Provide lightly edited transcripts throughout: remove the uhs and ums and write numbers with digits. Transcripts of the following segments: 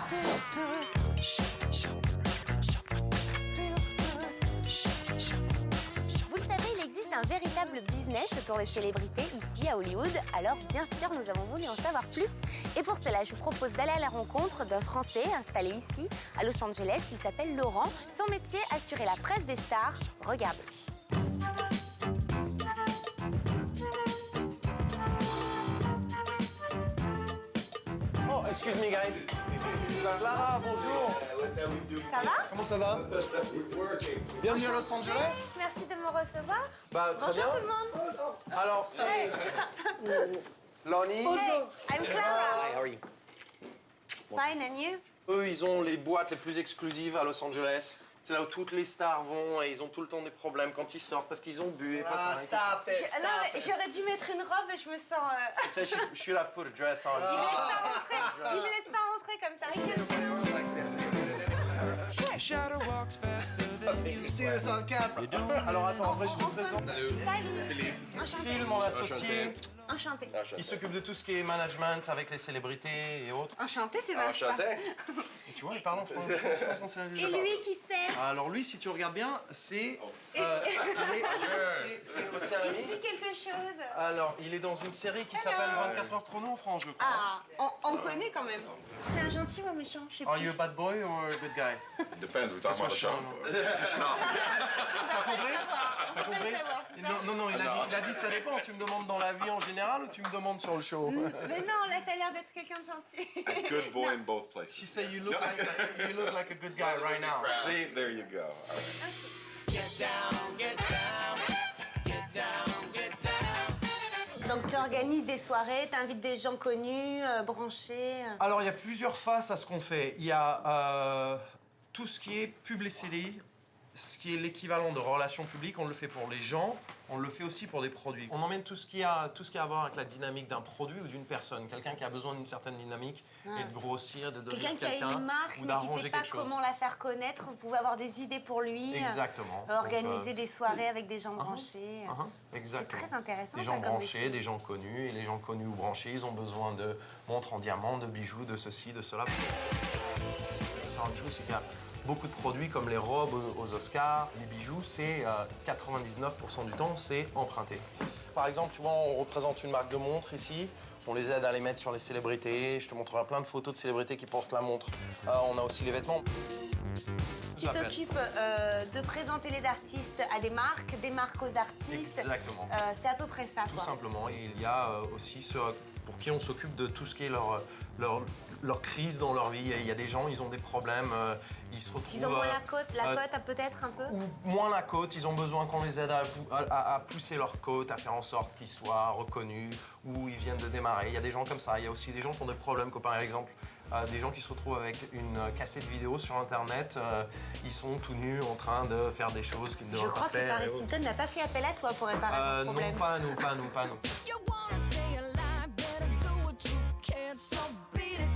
Vous le savez, il existe un véritable business autour des célébrités ici à Hollywood. Alors bien sûr, nous avons voulu en savoir plus. Et pour cela, je vous propose d'aller à la rencontre d'un Français installé ici à Los Angeles. Il s'appelle Laurent. Son métier, assurer la presse des stars. Regardez. Oh, excuse me, guys. Clara, bonjour. Ça va? Comment ça va? Bienvenue à Los Angeles. Merci de me recevoir. Bah, très Bonjour bien. tout le monde. Alors, c'est Lonnie. Bonjour. I'm Clara. Hi, how are you? Fine, and you? Eux, ils ont les boîtes les plus exclusives à Los Angeles. C'est là où toutes les stars vont et ils ont tout le temps des problèmes quand ils sortent parce qu'ils ont bu et pas Ah, stop it, Non, mais j'aurais dû mettre une robe et je me sens... Tu sais, je suis là pour put a dress on. Il me laisse pas rentrer comme ça. You see this on camera. Alors attends, après je te présente. Salut. Phil, mon associé. Enchanté. Il s'occupe de tout ce qui est management avec les célébrités et autres. Enchanté, Sébastien. Et tu vois, il parle en français sans qu'on s'est Et lui, qui c'est? Alors lui, si tu regardes bien, c'est c'est aussi un Il ami. dit quelque chose. Alors, il est dans une série qui s'appelle 24 heures chrono en France, je crois. Ah, on connaît quand même. C'est un gentil ou un méchant? Je sais pas. Are you a bad boy or a good guy? Depends, we're talking about the show. T'as compris? T'as On peut le compris? savoir, c'est ça? Non, il a dit ça dépend. Tu me demandes dans la vie en général ou tu me demandes sur le show? Mais non, là, t'as l'air d'être quelqu'un de gentil. A good boy in both places. She said you look like a good guy right now. See, there you go. All right. Donc tu organises des soirées, t'invites des gens connus, branchés. Alors, il y a plusieurs faces à ce qu'on fait. Il y a tout ce qui est publicity, ce qui est l'équivalent de relations publiques. On le fait pour les gens, on le fait aussi pour des produits. On emmène tout ce qui a à voir avec la dynamique d'un produit ou d'une personne. Quelqu'un qui a besoin d'une certaine dynamique et de grossir, de devenir Quelqu'un qui a une marque ou mais qui d'arranger sait pas quelque chose. comment la faire connaître, vous pouvez avoir des idées pour lui. Exactement. Organiser des soirées avec des gens branchés. C'est Exactement. très intéressant. Des ça, gens comme branchés, métier. des gens connus. Et les gens connus ou branchés, ils ont besoin de montres en diamant, de bijoux, de ceci, de cela. C'est une chose, c'est qu'il y a beaucoup de produits comme les robes aux Oscars, les bijoux, c'est 99% du temps, c'est emprunté. Par exemple, tu vois, on représente une marque de montres ici. On les aide à les mettre sur les célébrités. Je te montrerai plein de photos de célébrités qui portent la montre. On a aussi les vêtements. Tu t'occupes de présenter les artistes à des marques aux artistes. Exactement. C'est à peu près ça, Tout quoi. simplement. Et il y a aussi ceux pour qui on s'occupe de tout ce qui est leur crise dans leur vie. Il y a des gens, ils ont des problèmes, ils se retrouvent... Ils ont moins la côte peut-être un peu. Ou moins la côte, ils ont besoin qu'on les aide à pousser leur côte, à faire en sorte qu'ils soient reconnus, ou ils viennent de démarrer. Il y a des gens comme ça. Il y a aussi des gens qui ont des problèmes, comme par exemple des gens qui se retrouvent avec une cassette vidéo sur Internet. Ils sont tout nus en train de faire des choses qu'ils ne devraient Je pas crois que faire. Paris Hilton n'a pas fait appel à toi pour réparer son problème. Non, pas nous, pas nous, pas nous.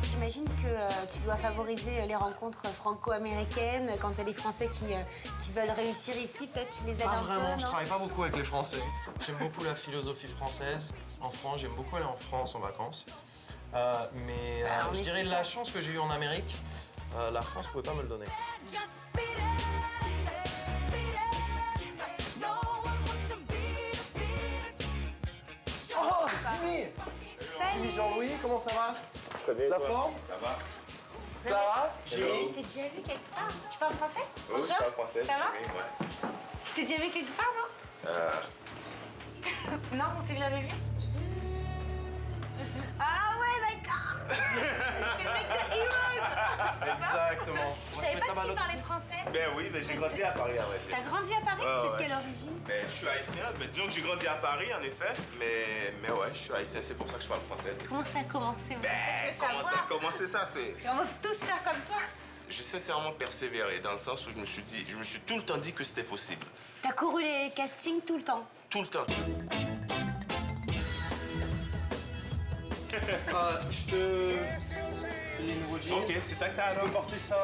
J'imagine que tu dois favoriser les rencontres franco-américaines. Quand il y a des Français qui veulent réussir ici, peut-être tu les aides Pas un vraiment, peu, je non? travaille pas beaucoup avec les Français. J'aime beaucoup la philosophie française. En France, j'aime beaucoup aller en France en vacances. Mais on je est dirais super. la chance que j'ai eue en Amérique, la France pouvait pas me le donner. Oh, Jimmy! Jimmy Jean-Louis, comment ça va? Très bien, La toi? forme? Ça va? Clara? Je Jimmy? t'ai déjà vu quelque part. Tu parles français? Oui, je parle français. Ça va? Jimmy, ouais. Je t'ai déjà vu quelque part, non? Non, on s'est jamais vu. Ah ouais, d'accord. C'est le mec de Heroes. Exactement. Je savais pas que tu parlais français. Ben oui, mais j'ai grandi à Paris, en fait. T'as grandi à Paris? Ouais, T'es de ouais. quelle origine? Ben, je suis haïtien. Ben, disons que j'ai grandi à Paris, en effet. Mais ouais, je suis haïtien. C'est pour ça que je parle français. Comment ça a commencé? Ben, comment ça a commencé ça? C'est... On va tous faire comme toi. J'ai sincèrement persévéré, dans le sens où je me suis tout le temps dit que c'était possible. T'as couru les castings tout le temps. Tout le temps. Je te... Les nouveaux jeans. Ok, c'est ça que t'as Je alors? peux porter ça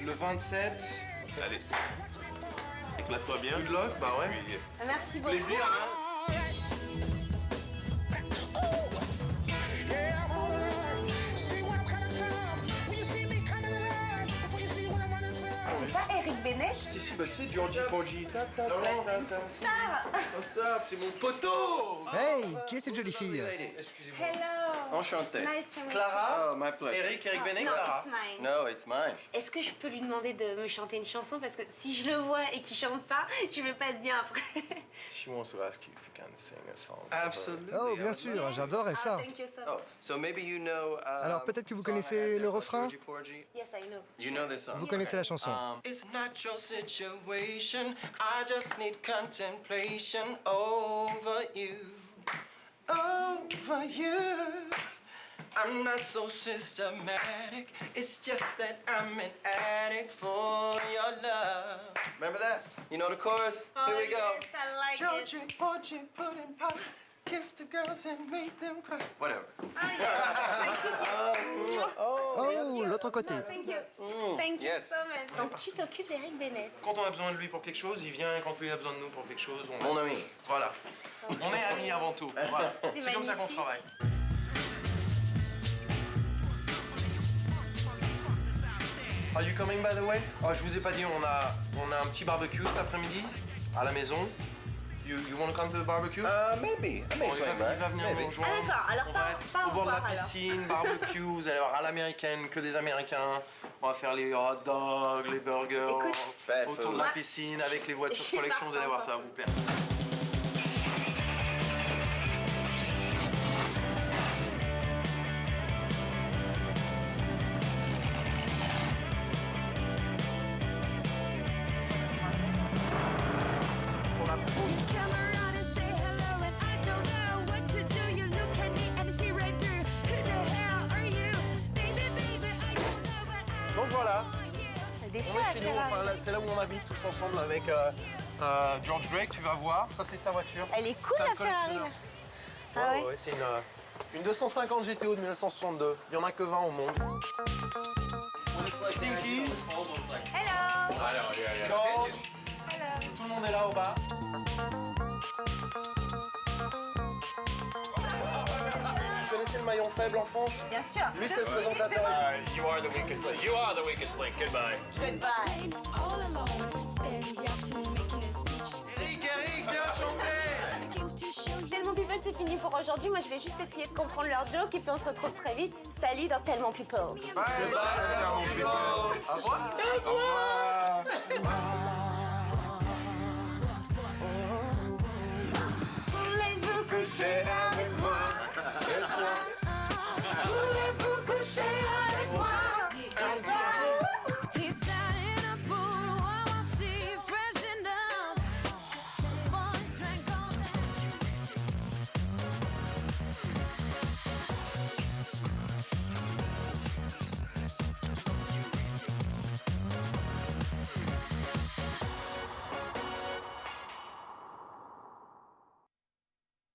le 27. Allez. Éclate-toi bien. Good luck, bah ouais. Puis, Merci beaucoup. plaisir, hein? Bennett. Si, bah tu sais, Georgie Porgy. C'est mon poteau. Hey, qui est cette jolie fille? Excusez-moi. Hello. Enchanté. Nice to meet you. Clara, Oh, my pleasure. Eric Bennett, No, Clara. it's mine. No, it's mine. Est-ce que je peux lui demander de me chanter une chanson? Parce que si je le vois et qu'il chante pas, je vais pas être bien après. She wants to ask you if you can sing a song. Absolutely. Oh, bien sûr, j'adorerais ça. Thank you so much. Oh, so maybe you know. Alors, peut-être que vous the song I connaissez had there le about refrain? Georgie Porgy? Yes, I know. You know this song. Vous connaissez la chanson. It's not your situation. I just need contemplation over you. Over you. I'm not so systematic. It's just that I'm an addict for your love. Remember that? You know the chorus? Here we go. Yes, I like Georgie, Porgy, pudding pie. Kiss the girls and make them cry. Whatever. Oh, l'autre côté. Thank you. Thank you yes. so much. Donc tu t'occupes d'Eric Bennett. Quand on a besoin de lui pour quelque chose, il vient. Quand lui a besoin de nous pour quelque chose, on... Mon ami. Voilà. On est amis avant tout. Voilà. C'est comme ça qu'on magnifique. travaille. Are you coming by the way? Oh, je vous ai pas dit, on a un petit barbecue cet après-midi à la maison. You want to come to the barbecue? Maybe. I may Bon, swing il by. va venir Maybe. nous rejoindre. Ah, d'accord. Alors, On pas- va être pas au au bord de la revoir, alors. piscine, barbecue, vous allez voir à l'américaine, que des Américains. On va faire les hot dogs, les burgers Écoute, Bad autour food. de la piscine avec les voitures Je de suis collection, vous allez voir, ça va partante. vous plaire. Pour la pause. Come around and say hello, and I don't know what to do. You look at me and see right through. Who the hell are you? Baby, baby, I don't know what I Donc voilà, want you. Des on chats est à chez nous, Ferrari. enfin, là, c'est là où on habite tous ensemble avec George Drake, tu vas voir. Ça c'est sa voiture. Elle est cool C'est un la Ferrari là. collectionneur. Ah ouais. Ouais, c'est une 250 GTO de 1962. Il n'y en a que 20 au monde. Stinky, Hello. George, tout le monde est là au bas. Vous connaissez le maillon faible en France? Bien sûr. Lui c'est le présentateur. You are the weakest link. You are the weakest link. Goodbye. Goodbye. All alone, spend the afternoon making a speech. Eric, viens chanter. Looking to show you. Tellement People, c'est fini pour aujourd'hui. Moi, je vais juste essayer de comprendre leur joke et puis on se retrouve très vite. Salut dans Tellement People. Bye, Tellement People. Au revoir. Au revoir. Voulez-vous coucher avec moi ce soir? Voulez-vous coucher avec moi?